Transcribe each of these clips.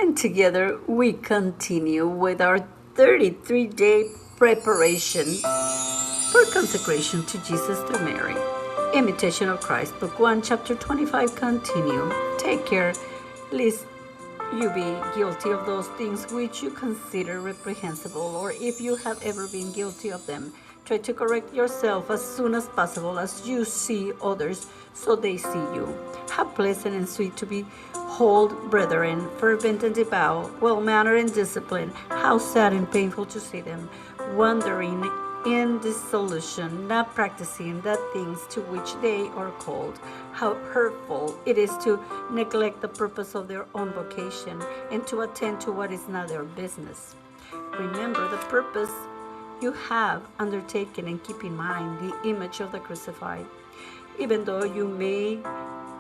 And together we continue with our 33-day preparation for consecration to Jesus through Mary. Imitation of Christ, Book 1, Chapter 25, continue. Take care, lest you be guilty of those things which you consider reprehensible, or if you have ever been guilty of them, try to correct yourself as soon as possible as you see others, so they see you. How pleasant and sweet to behold brethren, fervent and devout, well-mannered and disciplined. How sad and painful to see them wandering in dissolution, not practicing the things to which they are called. How hurtful it is to neglect the purpose of their own vocation and to attend to what is not their business. Remember the purpose you have undertaken and keep in mind the image of the crucified. Even though you may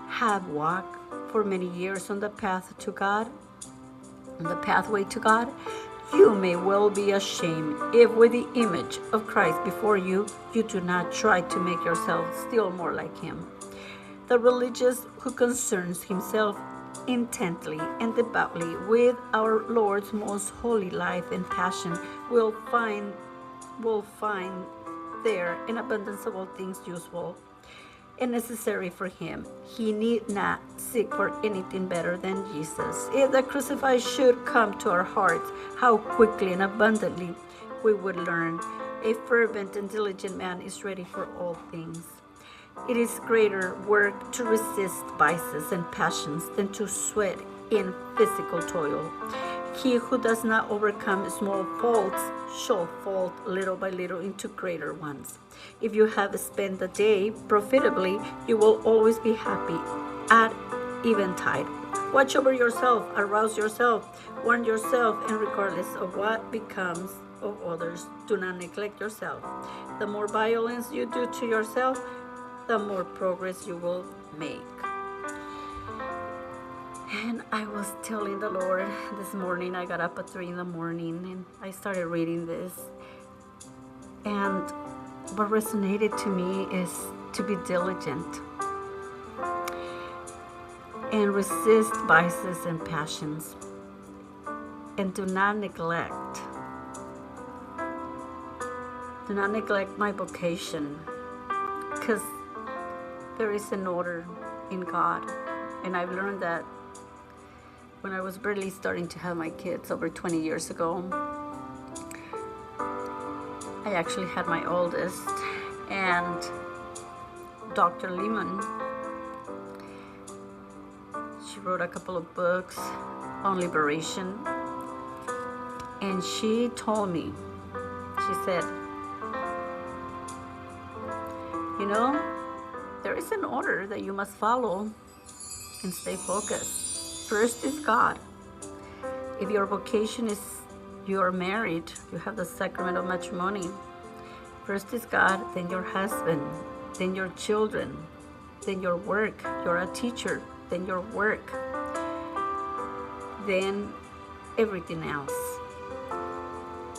have walked for many years on the path to God, on the pathway to God, you may well be ashamed if with the image of Christ before you, you do not try to make yourself still more like him. The religious who concerns himself intently and devoutly with our Lord's most holy life and passion will find there an abundance of all things useful and necessary for him. He need not seek for anything better than Jesus. If the crucified should come to our hearts, how quickly and abundantly we would learn. A fervent and diligent man is ready for all things. It is greater work to resist vices and passions than to sweat in physical toil. He who does not overcome small faults shall fall little by little into greater ones. If you have spent the day profitably, you will always be happy at eventide. Watch over yourself, arouse yourself, warn yourself, and regardless of what becomes of others, do not neglect yourself. The more violence you do to yourself, the more progress you will make. And I was telling the Lord this morning, I got up at 3 in the morning and I started reading this. And what resonated to me is to be diligent and resist vices and passions. And do not neglect my vocation, because there is an order in God. And I've learned that when I was barely starting to have my kids over 20 years ago. I actually had my oldest, and Dr. Lehman, she wrote a couple of books on liberation, and she told me, she said, you know, there is an order that you must follow and stay focused. First is God. If your vocation is you are married, you have the sacrament of matrimony. First is God, then your husband, then your children, then your work. You're a teacher, then your work, then everything else.